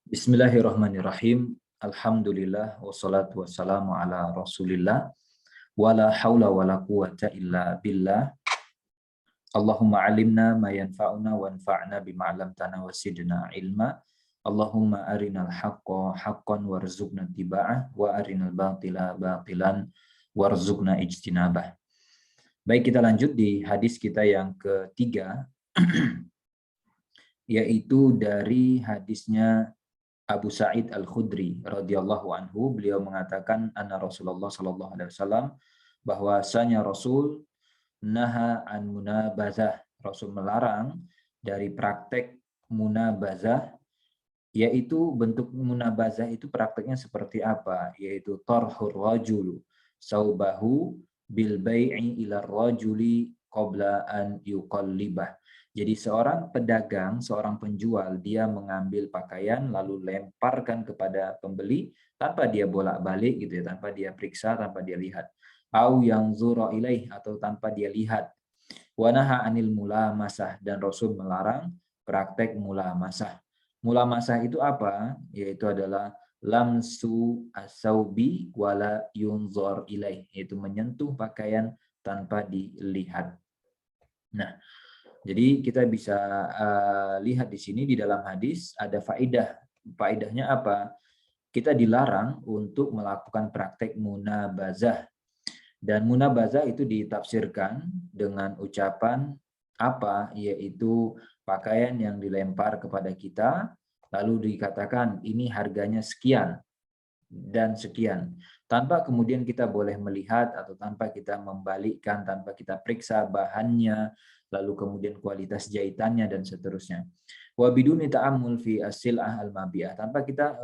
Bismillahirrahmanirrahim. Alhamdulillah wassalatu wassalamu ala Rasulillah wala haula wala quwata illa billah. Allahumma alimna ma yanfa'una wanfa'na bima 'allamtana wa zidna ilma. Allahumma arinal haqqa haqqan warzuqna tiba'ah wa arinal batila batilan warzuqna ijtinabah. Baik, kita lanjut di hadis kita yang ketiga yaitu dari hadisnya Abu Sa'id Al-Khudri radhiyallahu anhu. Beliau mengatakan anna Rasulullah sallallahu alaihi wasallam, bahwasanya Rasul naha an munabazah, Rasul melarang dari praktek munabazah, yaitu bentuk munabazah itu prakteknya seperti apa, yaitu tarhur rajulu saubahu bil bai'i ila rajuli qabla an yuqallibah. Jadi seorang pedagang, seorang penjual, dia mengambil pakaian lalu lemparkan kepada pembeli tanpa dia bolak-balik gitu ya, tanpa dia periksa, tanpa dia lihat. Au yang zura ilaih, atau tanpa dia lihat. Wa naha anil mulamasah, dan Rasul melarang praktek mulamasah. Mulamasah itu apa? Yaitu adalah lamsu asaubi wala yunzor ilaih, yaitu menyentuh pakaian tanpa dilihat. Nah, jadi kita bisa lihat di sini di dalam hadis ada faedah. Faedahnya apa? Kita dilarang untuk melakukan praktek munabazah. Dan munabazah itu ditafsirkan dengan ucapan apa? Yaitu pakaian yang dilempar kepada kita, lalu dikatakan ini harganya sekian dan sekian, tanpa kemudian kita boleh melihat atau tanpa kita membalikkan, tanpa kita periksa bahannya, lalu kemudian kualitas jahitannya dan seterusnya. Wa biduni ta'ammul fi as-sil'ah al-mabi'ah, tanpa kita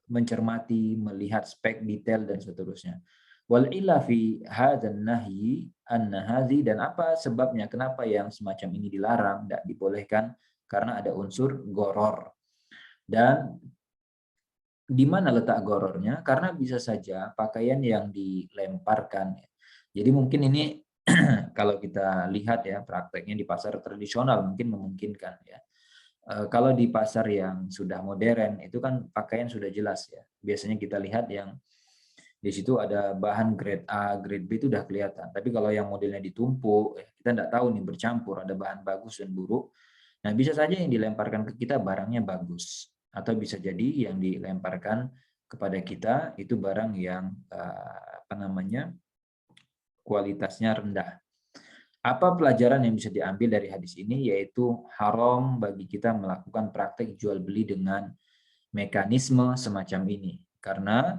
mencermati, melihat spek detail dan seterusnya. Wal illa fi hadzal nahyi an-nahazi, dan apa sebabnya kenapa yang semacam ini dilarang, tidak dibolehkan, karena ada unsur goror. Dan di mana letak gorornya? Karena bisa saja pakaian yang dilemparkan. Jadi mungkin ini kalau kita lihat ya prakteknya di pasar tradisional mungkin memungkinkan ya. Kalau di pasar yang sudah modern itu kan pakaian sudah jelas ya. Biasanya kita lihat yang di situ ada bahan grade A, grade B itu udah kelihatan. Tapi kalau yang modelnya ditumpuk, ya, kita nggak tahu nih bercampur, ada bahan bagus dan buruk. Nah, bisa saja yang dilemparkan ke kita barangnya bagus, atau bisa jadi yang dilemparkan kepada kita itu barang yang kualitasnya rendah. Apa pelajaran yang bisa diambil dari hadis ini? Yaitu haram bagi kita melakukan praktek jual beli dengan mekanisme semacam ini. Karena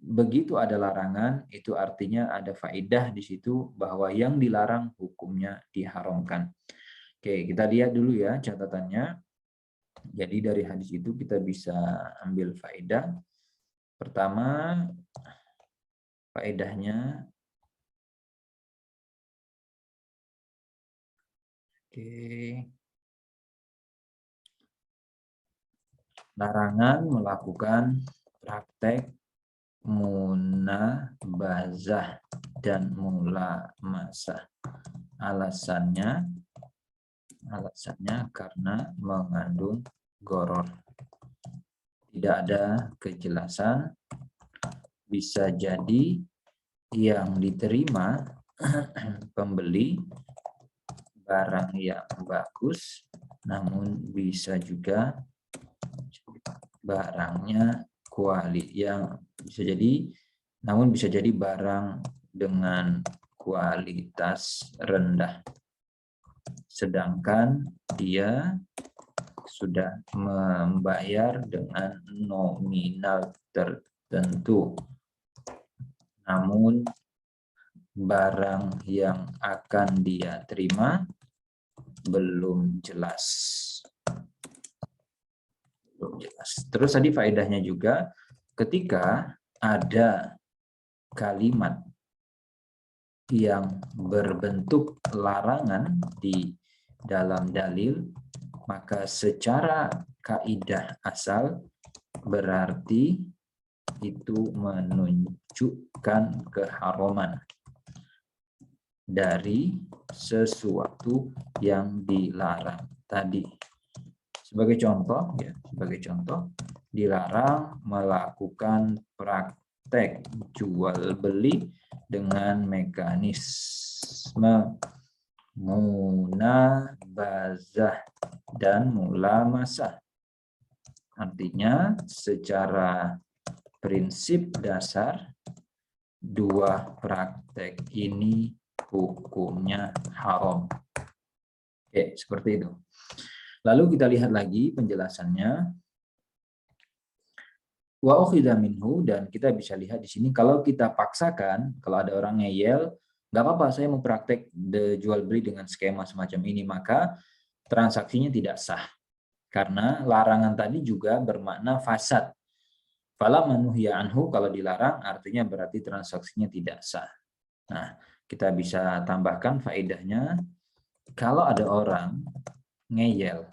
begitu ada larangan, itu artinya ada faedah di situ bahwa yang dilarang hukumnya diharamkan. Oke, kita lihat dulu ya catatannya. Jadi dari hadis itu kita bisa ambil faedah. Pertama, faedahnya. Oke. Larangan melakukan praktek munabazah dan mulamasah. Alasannya karena mengandung goror. Tidak ada kejelasan, bisa jadi yang diterima pembeli barang yang bagus, namun bisa juga barangnya bisa jadi barang dengan kualitas rendah. Sedangkan dia sudah membayar dengan nominal tertentu. Namun barang yang akan dia terima belum jelas. Terus tadi faedahnya juga ketika ada kalimat yang berbentuk larangan di dalam dalil, maka secara kaidah asal berarti itu menunjukkan keharaman dari sesuatu yang dilarang tadi. Sebagai contoh, dilarang melakukan praktek jual beli dengan mekanisme munabazah dan mulamasah. Artinya secara prinsip dasar dua praktek ini hukumnya haram. Oke, seperti itu. Lalu kita lihat lagi penjelasannya. Wa ukhidha minhu, dan kita bisa lihat di sini kalau kita paksakan, kalau ada orang ngeyel, nggak apa-apa saya mau praktek jual beli dengan skema semacam ini, maka transaksinya tidak sah. Karena larangan tadi juga bermakna fasad. Fala manuhya anhu, kalau dilarang artinya berarti transaksinya tidak sah. Nah, kita bisa tambahkan faedahnya, kalau ada orang ngeyel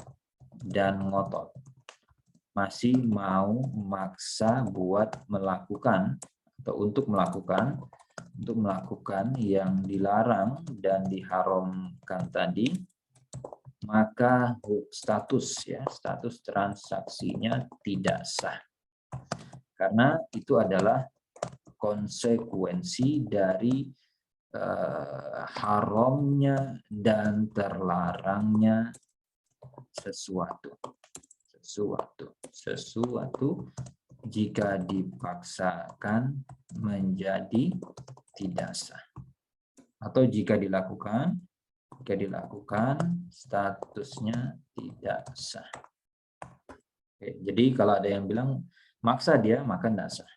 dan ngotot, masih mau memaksa buat melakukan atau untuk melakukan yang dilarang dan diharamkan tadi, maka status transaksinya tidak sah. Karena itu adalah konsekuensi dari haramnya dan terlarangnya sesuatu jika dipaksakan menjadi tidak sah, atau jika dilakukan statusnya tidak sah. Oke, jadi kalau ada yang bilang maksa dia, maka tidak sah.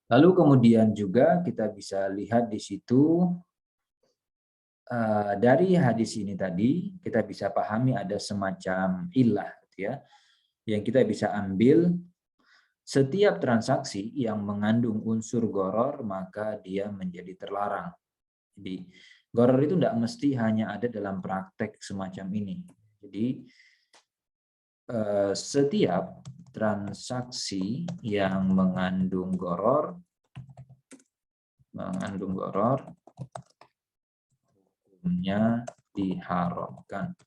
Lalu kemudian juga kita bisa lihat di situ dari hadis ini tadi kita bisa pahami ada semacam ilah, ya, yang kita bisa ambil. Setiap transaksi yang mengandung unsur gharar maka dia menjadi terlarang. Jadi gharar itu tidak mesti hanya ada dalam praktek semacam ini. Jadi setiap transaksi yang mengandung gharar hukumnya diharamkan.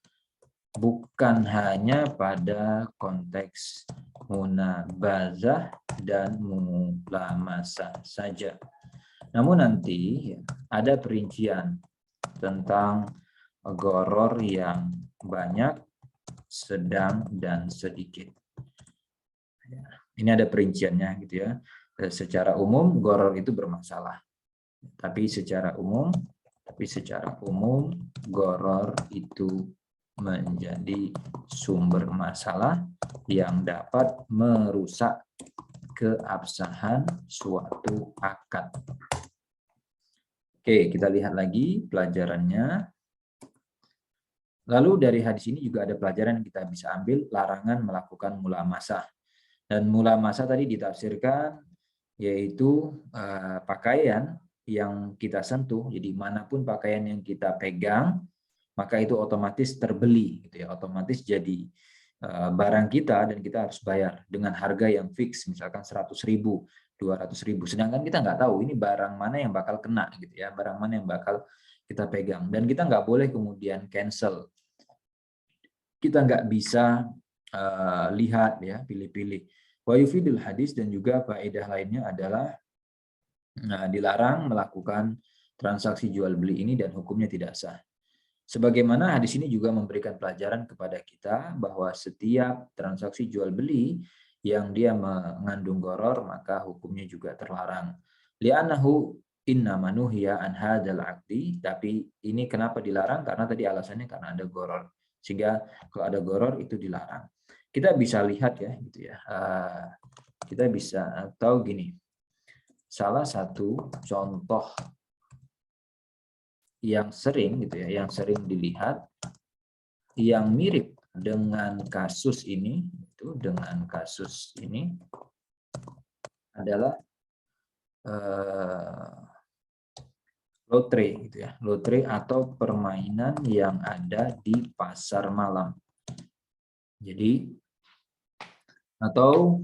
Bukan hanya pada konteks munabazah dan mulamasah saja. Namun nanti ada perincian tentang gharar yang banyak, sedang, dan sedikit. Ini ada perinciannya gitu ya. Secara umum gharar itu bermasalah. Tapi secara umum gharar itu menjadi sumber masalah yang dapat merusak keabsahan suatu akad. Oke, kita lihat lagi pelajarannya. Lalu dari hadis ini juga ada pelajaran yang kita bisa ambil, larangan melakukan mulamasah. Dan mulamasah tadi ditafsirkan yaitu pakaian yang kita sentuh, jadi manapun pakaian yang kita pegang, maka itu otomatis terbeli, gitu ya, otomatis jadi barang kita dan kita harus bayar dengan harga yang fix, misalkan 100.000, 200.000. Sedangkan kita nggak tahu ini barang mana yang bakal kena, gitu ya, barang mana yang bakal kita pegang, dan kita nggak boleh kemudian cancel. Kita nggak bisa lihat ya, pilih-pilih. Wa yufidul hadis, dan juga faedah lainnya adalah dilarang melakukan transaksi jual beli ini dan hukumnya tidak sah. Sebagaimana hadis ini juga memberikan pelajaran kepada kita bahwa setiap transaksi jual beli yang dia mengandung gharar maka hukumnya juga terlarang. Li'annahu innama nuhiya an hadzal aqdi, tapi ini kenapa dilarang? Karena tadi alasannya karena ada gharar. Sehingga kalau ada gharar itu dilarang. Kita bisa lihat ya gitu ya. Kita bisa tahu gini. Salah satu contoh yang sering gitu ya, yang sering dilihat, yang mirip dengan kasus ini, adalah lotre gitu ya, lotre atau permainan yang ada di pasar malam. Jadi atau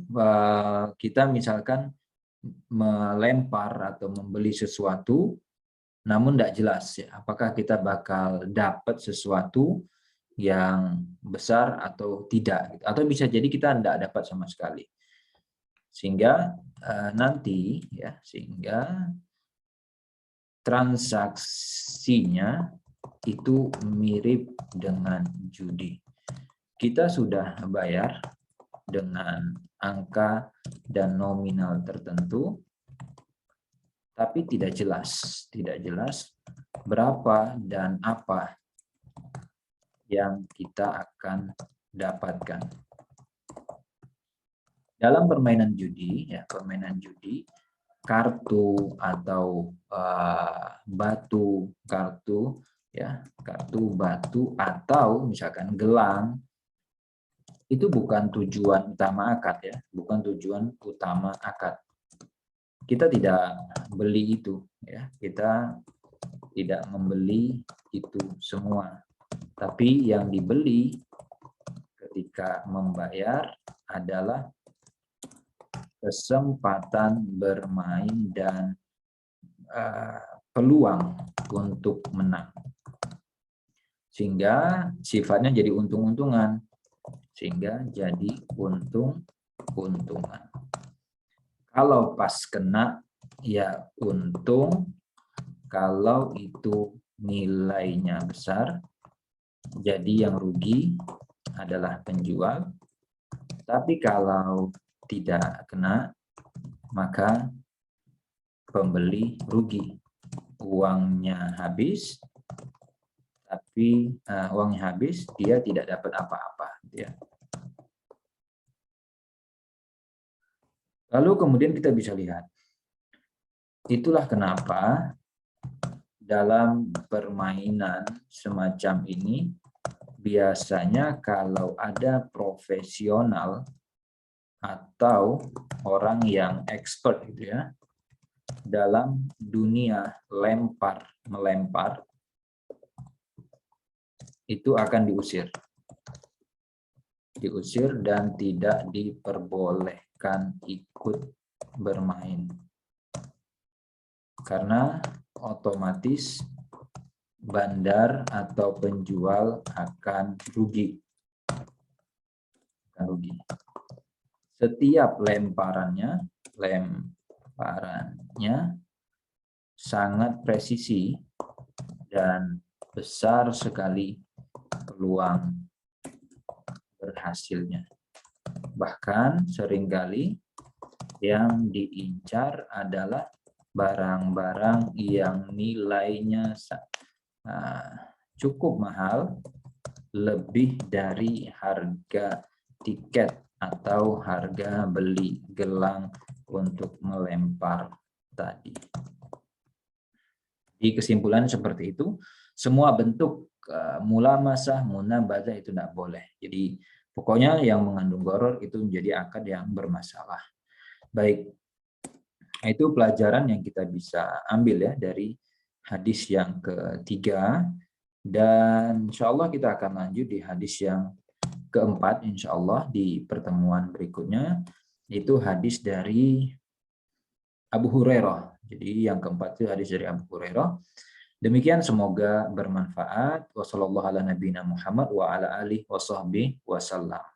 kita misalkan melempar atau membeli sesuatu namun tidak jelas ya apakah kita bakal dapat sesuatu yang besar atau tidak, atau bisa jadi kita tidak dapat sama sekali, sehingga nanti ya, sehingga transaksinya itu mirip dengan judi. Kita sudah bayar dengan angka dan nominal tertentu, tapi tidak jelas berapa dan apa yang kita akan dapatkan. Dalam permainan judi, ya, kartu atau batu, kartu, batu, atau misalkan gelang, itu bukan tujuan utama akad, ya, bukan tujuan utama akad. Kita tidak beli itu, ya, kita tidak membeli itu semua. Tapi yang dibeli ketika membayar adalah kesempatan bermain dan peluang untuk menang. Sehingga sifatnya jadi untung-untungan. Sehingga jadi untung-untungan. Kalau pas kena, ya untung. Kalau itu nilainya besar, jadi yang rugi adalah penjual. Tapi kalau tidak kena, maka pembeli rugi. Uangnya habis, tapi uangnya habis, dia tidak dapat apa-apa. Ya. Lalu kemudian kita bisa lihat, itulah kenapa dalam permainan semacam ini, biasanya kalau ada profesional atau orang yang expert gitu ya, dalam dunia melempar, itu akan diusir dan tidak diperbolehkan ikut bermain. Karena otomatis bandar atau penjual akan rugi. Setiap lemparannya sangat presisi dan besar sekali peluang berhasilnya. Bahkan seringkali yang diincar adalah barang-barang yang nilainya cukup mahal, lebih dari harga tiket atau harga beli gelang untuk melempar tadi. Di kesimpulan seperti itu, semua bentuk mulamasah, munabadzah itu tidak boleh. Jadi pokoknya yang mengandung gharar itu menjadi akad yang bermasalah. Baik, itu pelajaran yang kita bisa ambil ya dari hadis yang ketiga, dan insya Allah kita akan lanjut di hadis yang keempat insya Allah di pertemuan berikutnya, itu hadis dari Abu Hurairah. Jadi yang keempat itu hadis dari Abu Hurairah. Demikian, semoga bermanfaat. Wassalamualaikum warahmatullahi wabarakatuh.